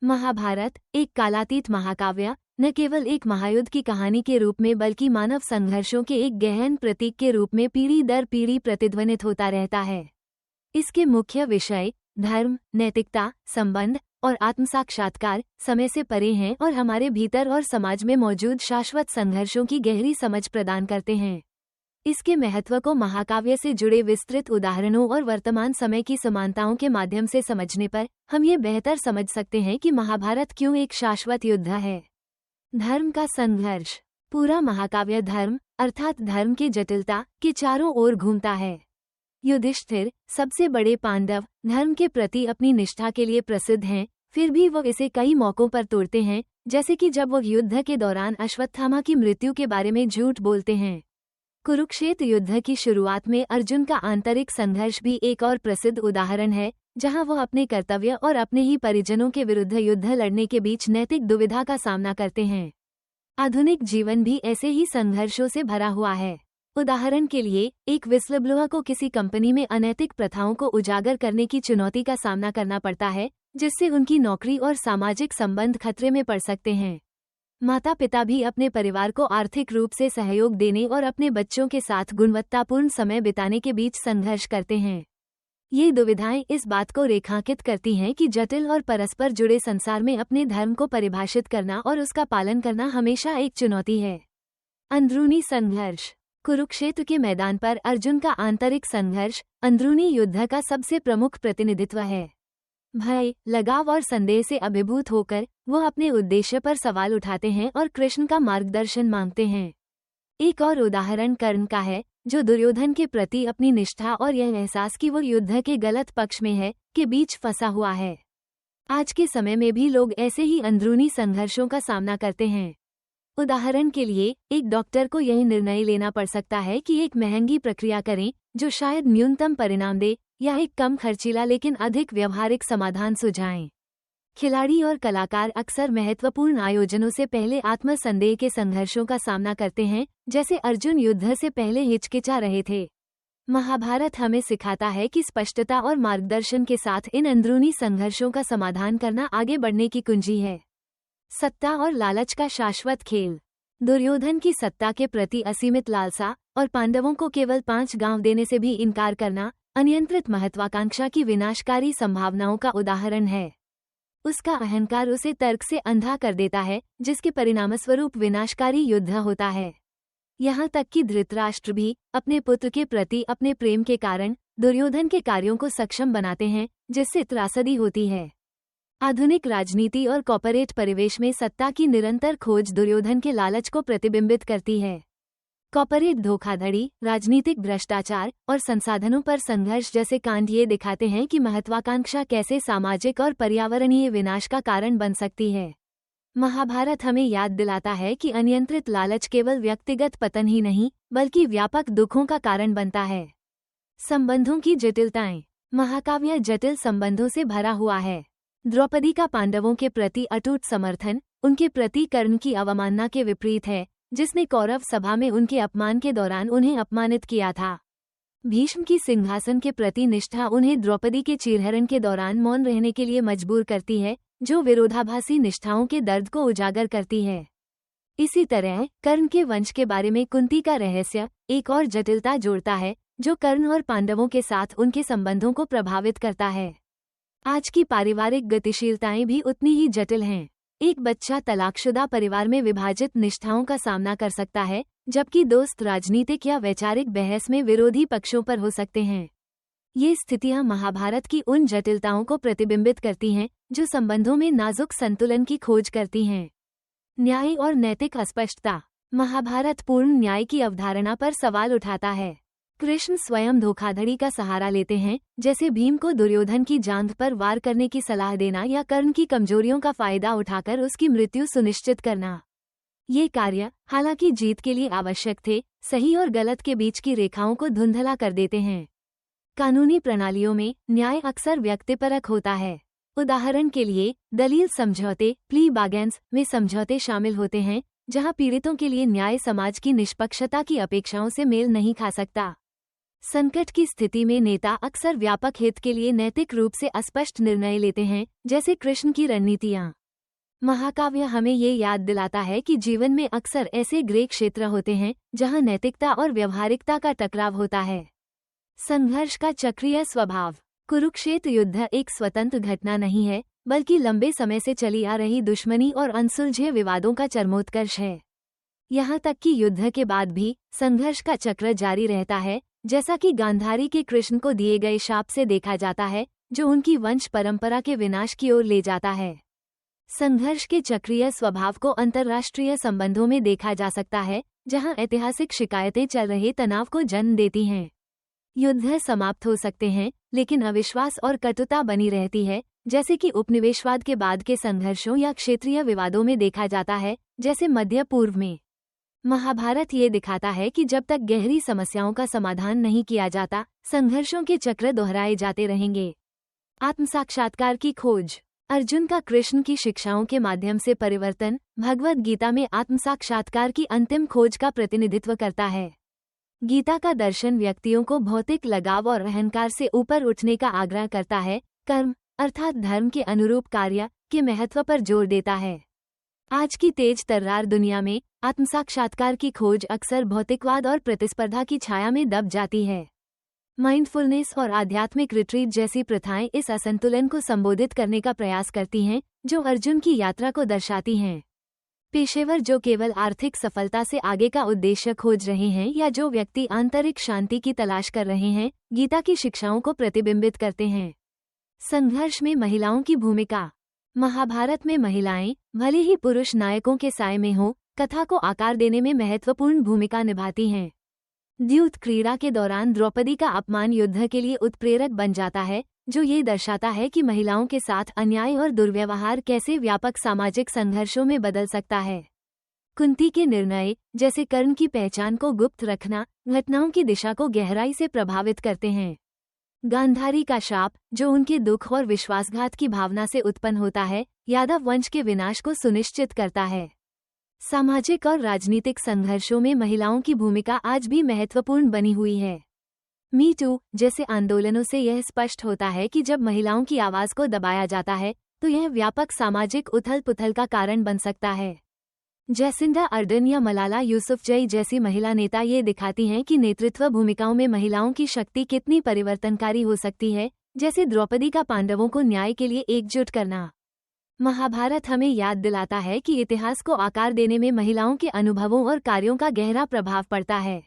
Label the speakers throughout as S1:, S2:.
S1: महाभारत एक कालातीत महाकाव्य न केवल एक महायुद्ध की कहानी के रूप में बल्कि मानव संघर्षों के एक गहन प्रतीक के रूप में पीढ़ी दर पीढ़ी प्रतिध्वनित होता रहता है। इसके मुख्य विषय धर्म, नैतिकता, संबंध और आत्मसाक्षात्कार समय से परे हैं और हमारे भीतर और समाज में मौजूद शाश्वत संघर्षों की गहरी समझ प्रदान करते हैं। इसके महत्व को महाकाव्य से जुड़े विस्तृत उदाहरणों और वर्तमान समय की समानताओं के माध्यम से समझने पर हम ये बेहतर समझ सकते हैं कि महाभारत क्यों एक शाश्वत युद्ध है। धर्म का संघर्ष। पूरा महाकाव्य धर्म अर्थात धर्म की जटिलता के चारों ओर घूमता है। युधिष्ठिर, सबसे बड़े पांडव, धर्म के प्रति अपनी निष्ठा के लिए प्रसिद्ध हैं, फिर भी वो इसे कई मौकों पर तोड़ते हैं, जैसे कि जब वो युद्ध के दौरान अश्वत्थामा की मृत्यु के बारे में झूठ बोलते हैं। कुरुक्षेत्र युद्ध की शुरुआत में अर्जुन का आंतरिक संघर्ष भी एक और प्रसिद्ध उदाहरण है, जहां वो अपने कर्तव्य और अपने ही परिजनों के विरुद्ध युद्ध लड़ने के बीच नैतिक दुविधा का सामना करते हैं। आधुनिक जीवन भी ऐसे ही संघर्षों से भरा हुआ है। उदाहरण के लिए, एक विस्लब्लोअर को किसी कंपनी में अनैतिक प्रथाओं को उजागर करने की चुनौती का सामना करना पड़ता है, जिससे उनकी नौकरी और सामाजिक संबंध खतरे में पड़ सकते हैं। माता पिता भी अपने परिवार को आर्थिक रूप से सहयोग देने और अपने बच्चों के साथ गुणवत्तापूर्ण समय बिताने के बीच संघर्ष करते हैं। ये दुविधाएं इस बात को रेखांकित करती हैं कि जटिल और परस्पर जुड़े संसार में अपने धर्म को परिभाषित करना और उसका पालन करना हमेशा एक चुनौती है। अंदरूनी संघर्ष। कुरुक्षेत्र के मैदान पर अर्जुन का आंतरिक संघर्ष अंदरूनी युद्ध का सबसे प्रमुख प्रतिनिधित्व है। भय, लगाव और संदेह से अभिभूत होकर वो अपने उद्देश्य पर सवाल उठाते हैं और कृष्ण का मार्गदर्शन मांगते हैं। एक और उदाहरण कर्ण का है, जो दुर्योधन के प्रति अपनी निष्ठा और यह एहसास कि वो युद्ध के गलत पक्ष में है के बीच फंसा हुआ है। आज के समय में भी लोग ऐसे ही अंदरूनी संघर्षों का सामना करते हैं। उदाहरण के लिए, एक डॉक्टर को यह निर्णय लेना पड़ सकता है कि एक महंगी प्रक्रिया करें जो शायद न्यूनतम परिणाम दे, या एक कम खर्चीला लेकिन अधिक व्यवहारिक समाधान सुझाएं। खिलाड़ी और कलाकार अक्सर महत्वपूर्ण आयोजनों से पहले आत्मसंदेह के संघर्षों का सामना करते हैं, जैसे अर्जुन युद्ध से पहले हिचकिचा रहे थे। महाभारत हमें सिखाता है कि स्पष्टता और मार्गदर्शन के साथ इन अंदरूनी संघर्षों का समाधान करना आगे बढ़ने की कुंजी है। सत्ता और लालच का शाश्वत खेल। दुर्योधन की सत्ता के प्रति असीमित लालसा और पांडवों को केवल 5 गांव देने से भी इनकार करना अनियंत्रित महत्वाकांक्षा की विनाशकारी संभावनाओं का उदाहरण है। उसका अहंकार उसे तर्क से अंधा कर देता है, जिसके परिणामस्वरूप विनाशकारी युद्ध होता है। यहाँ तक कि धृतराष्ट्र भी अपने पुत्र के प्रति अपने प्रेम के कारण दुर्योधन के कार्यों को सक्षम बनाते हैं, जिससे त्रासदी होती है। आधुनिक राजनीति और कॉर्पोरेट परिवेश में सत्ता की निरंतर खोज दुर्योधन के लालच को प्रतिबिंबित करती है। कॉर्पोरेट धोखाधड़ी, राजनीतिक भ्रष्टाचार और संसाधनों पर संघर्ष जैसे कांड ये दिखाते हैं कि महत्वाकांक्षा कैसे सामाजिक और पर्यावरणीय विनाश का कारण बन सकती है। महाभारत हमें याद दिलाता है कि अनियंत्रित लालच केवल व्यक्तिगत पतन ही नहीं, बल्कि व्यापक दुखों का कारण बनता है। संबंधों की जटिलताएं। महाकाव्य जटिल संबंधों से भरा हुआ है। द्रौपदी का पांडवों के प्रति अटूट समर्थन उनके प्रति कर्ण की अवमानना के विपरीत है, जिसने कौरव सभा में उनके अपमान के दौरान उन्हें अपमानित किया था। भीष्म की सिंहासन के प्रति निष्ठा उन्हें द्रौपदी के चीरहरण के दौरान मौन रहने के लिए मजबूर करती है, जो विरोधाभासी निष्ठाओं के दर्द को उजागर करती है। इसी तरह कर्ण के वंश के बारे में कुंती का रहस्य एक और जटिलता जोड़ता है, जो कर्ण और पांडवों के साथ उनके संबंधों को प्रभावित करता है। आज की पारिवारिक गतिशीलताएं भी उतनी ही जटिल हैं। एक बच्चा तलाकशुदा परिवार में विभाजित निष्ठाओं का सामना कर सकता है, जबकि दोस्त राजनीतिक या वैचारिक बहस में विरोधी पक्षों पर हो सकते हैं। ये स्थितियां महाभारत की उन जटिलताओं को प्रतिबिंबित करती हैं, जो संबंधों में नाजुक संतुलन की खोज करती हैं। न्याय और नैतिक अस्पष्टता। महाभारत पूर्ण न्याय की अवधारणा पर सवाल उठाता है। कृष्ण स्वयं धोखाधड़ी का सहारा लेते हैं, जैसे भीम को दुर्योधन की जांघ पर वार करने की सलाह देना या कर्ण की कमजोरियों का फायदा उठाकर उसकी मृत्यु सुनिश्चित करना। ये कार्य, हालांकि जीत के लिए आवश्यक थे, सही और गलत के बीच की रेखाओं को धुंधला कर देते हैं। कानूनी प्रणालियों में न्याय अक्सर व्यक्तिपरक होता है। उदाहरण के लिए, दलील समझौते प्ली बार्गेन्स में समझौते शामिल होते हैं, जहां पीड़ितों के लिए न्याय समाज की निष्पक्षता की अपेक्षाओं से मेल नहीं खा सकता। संकट की स्थिति में नेता अक्सर व्यापक हित के लिए नैतिक रूप से अस्पष्ट निर्णय लेते हैं, जैसे कृष्ण की रणनीतियां। महाकाव्य हमें ये याद दिलाता है कि जीवन में अक्सर ऐसे ग्रे क्षेत्र होते हैं जहां नैतिकता और व्यवहारिकता का टकराव होता है। संघर्ष का चक्रीय स्वभाव। कुरुक्षेत्र युद्ध एक स्वतंत्र घटना नहीं है, बल्कि लंबे समय से चली आ रही दुश्मनी और अनसुलझे विवादों का चरमोत्कर्ष है। यहाँ तक कि युद्ध के बाद भी संघर्ष का चक्र जारी रहता है, जैसा कि गांधारी के कृष्ण को दिए गए शाप से देखा जाता है, जो उनकी वंश परंपरा के विनाश की ओर ले जाता है। संघर्ष के चक्रीय स्वभाव को अंतर्राष्ट्रीय संबंधों में देखा जा सकता है, जहां ऐतिहासिक शिकायतें चल रहे तनाव को जन्म देती हैं। युद्ध समाप्त हो सकते हैं, लेकिन अविश्वास और कटुता बनी रहती है, जैसे कि उपनिवेशवाद के बाद के संघर्षों या क्षेत्रीय विवादों में देखा जाता है, जैसे मध्य पूर्व में। महाभारत ये दिखाता है कि जब तक गहरी समस्याओं का समाधान नहीं किया जाता, संघर्षों के चक्र दोहराए जाते रहेंगे। आत्मसाक्षात्कार की खोज। अर्जुन का कृष्ण की शिक्षाओं के माध्यम से परिवर्तन भगवद गीता में आत्मसाक्षात्कार की अंतिम खोज का प्रतिनिधित्व करता है। गीता का दर्शन व्यक्तियों को भौतिक लगाव और अहंकार से ऊपर उठने का आग्रह करता है, कर्म अर्थात धर्म के अनुरूप कार्य के महत्व पर जोर देता है। आज की तेज तर्रार दुनिया में आत्मसाक्षात्कार की खोज अक्सर भौतिकवाद और प्रतिस्पर्धा की छाया में दब जाती है। माइंडफुलनेस और आध्यात्मिक रिट्रीट जैसी प्रथाएं इस असंतुलन को संबोधित करने का प्रयास करती हैं, जो अर्जुन की यात्रा को दर्शाती हैं। पेशेवर जो केवल आर्थिक सफलता से आगे का उद्देश्य खोज रहे हैं या जो व्यक्ति आंतरिक शांति की तलाश कर रहे हैं, गीता की शिक्षाओं को प्रतिबिंबित करते हैं। संघर्ष में महिलाओं की भूमिका। महाभारत में महिलाएं, भले ही पुरुष नायकों के साए में हों, कथा को आकार देने में महत्वपूर्ण भूमिका निभाती हैं। द्यूत क्रीड़ा के दौरान द्रौपदी का अपमान युद्ध के लिए उत्प्रेरक बन जाता है, जो ये दर्शाता है कि महिलाओं के साथ अन्याय और दुर्व्यवहार कैसे व्यापक सामाजिक संघर्षों में बदल सकता है। कुंती के निर्णय, जैसे कर्ण की पहचान को गुप्त रखना, घटनाओं की दिशा को गहराई से प्रभावित करते हैं। गांधारी का शाप, जो उनके दुख और विश्वासघात की भावना से उत्पन्न होता है, यादव वंश के विनाश को सुनिश्चित करता है। सामाजिक और राजनीतिक संघर्षों में महिलाओं की भूमिका आज भी महत्वपूर्ण बनी हुई है। मी टू जैसे आंदोलनों से यह स्पष्ट होता है कि जब महिलाओं की आवाज को दबाया जाता है, तो यह व्यापक सामाजिक उथल-पुथल का कारण बन सकता है। जैसिंडा अर्डन या मलाला यूसुफजई जैसी महिला नेता ये दिखाती हैं कि नेतृत्व भूमिकाओं में महिलाओं की शक्ति कितनी परिवर्तनकारी हो सकती है, जैसे द्रौपदी का पांडवों को न्याय के लिए एकजुट करना। महाभारत हमें याद दिलाता है कि इतिहास को आकार देने में महिलाओं के अनुभवों और कार्यों का गहरा प्रभाव पड़ता है।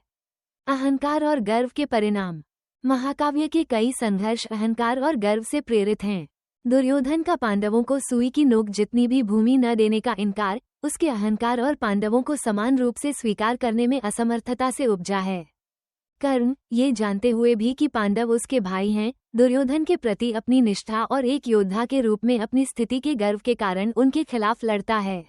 S1: अहंकार और गर्व के परिणाम। महाकाव्य के कई संघर्ष अहंकार और गर्व से प्रेरित हैं। दुर्योधन का पांडवों को सुई की नोक जितनी भी भूमि न देने का इनकार, उसके अहंकार और पांडवों को समान रूप से स्वीकार करने में असमर्थता से उपजा है। कर्ण, ये जानते हुए भी कि पांडव उसके भाई हैं, दुर्योधन के प्रति अपनी निष्ठा और एक योद्धा के रूप में अपनी स्थिति के गर्व के कारण उनके खिलाफ लड़ता है।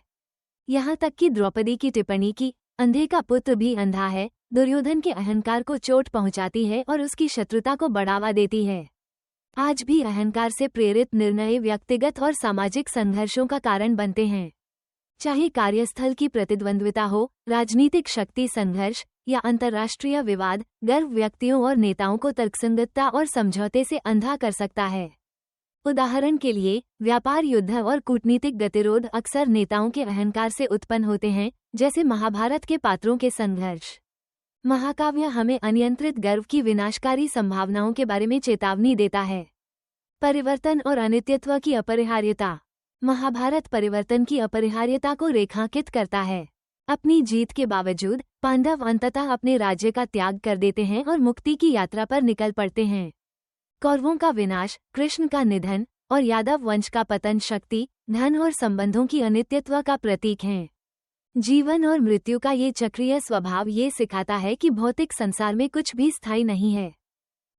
S1: यहाँ तक कि द्रौपदी की टिप्पणी की, अंधे का पुत्र भी अंधा है, दुर्योधन के अहंकार को चोट पहुंचाती है और उसकी शत्रुता को बढ़ावा देती है। आज भी अहंकार से प्रेरित निर्णय व्यक्तिगत और सामाजिक संघर्षों का कारण बनते हैं। चाहे कार्यस्थल की प्रतिद्वंद्विता हो, राजनीतिक शक्ति संघर्ष या अंतर्राष्ट्रीय विवाद, गर्व व्यक्तियों और नेताओं को तर्कसंगतता और समझौते से अंधा कर सकता है। उदाहरण के लिए, व्यापार युद्ध और कूटनीतिक गतिरोध अक्सर नेताओं के अहंकार से उत्पन्न होते हैं, जैसे महाभारत के पात्रों के संघर्ष। महाकाव्य हमें अनियंत्रित गर्व की विनाशकारी संभावनाओं के बारे में चेतावनी देता है। परिवर्तन और अनित्यत्व की अपरिहार्यता। महाभारत परिवर्तन की अपरिहार्यता को रेखांकित करता है। अपनी जीत के बावजूद पांडव अंततः अपने राज्य का त्याग कर देते हैं और मुक्ति की यात्रा पर निकल पड़ते हैं। कौरवों का विनाश, कृष्ण का निधन और यादव वंश का पतन शक्ति, धन और संबंधों की अनित्यत्व का प्रतीक हैं। जीवन और मृत्यु का ये चक्रीय स्वभाव ये सिखाता है कि भौतिक संसार में कुछ भी स्थायी नहीं है।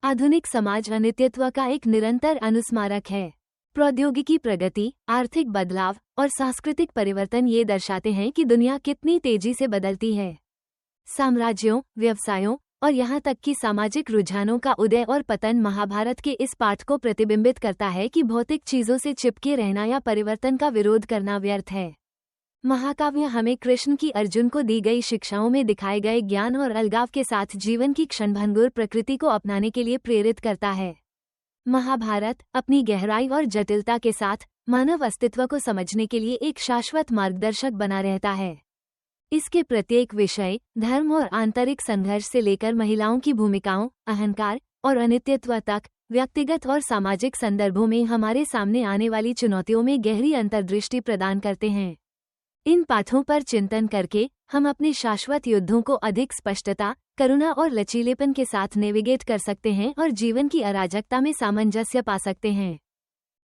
S1: आधुनिक समाज अनित्यत्व का एक निरंतर अनुस्मारक है। प्रौद्योगिकी प्रगति, आर्थिक बदलाव और सांस्कृतिक परिवर्तन ये दर्शाते हैं कि दुनिया कितनी तेजी से बदलती है। साम्राज्यों, व्यवसायों और यहाँ तक कि सामाजिक रुझानों का उदय और पतन महाभारत के इस पाठ को प्रतिबिंबित करता है कि भौतिक चीजों से चिपके रहना या परिवर्तन का विरोध करना व्यर्थ है। महाकाव्य हमें कृष्ण की अर्जुन को दी गई शिक्षाओं में दिखाए गए ज्ञान और अलगाव के साथ जीवन की क्षणभंगुर प्रकृति को अपनाने के लिए प्रेरित करता है। महाभारत अपनी गहराई और जटिलता के साथ मानव अस्तित्व को समझने के लिए एक शाश्वत मार्गदर्शक बना रहता है। इसके प्रत्येक विषय, धर्म और आंतरिक संघर्ष से लेकर महिलाओं की भूमिकाओं, अहंकार और अनित्यत्व तक, व्यक्तिगत और सामाजिक संदर्भों में हमारे सामने आने वाली चुनौतियों में गहरी अंतर्दृष्टि प्रदान करते हैं। इन पाठों पर चिंतन करके हम अपने शाश्वत युद्धों को अधिक स्पष्टता, करुणा और लचीलेपन के साथ नेविगेट कर सकते हैं और जीवन की अराजकता में सामंजस्य पा सकते हैं।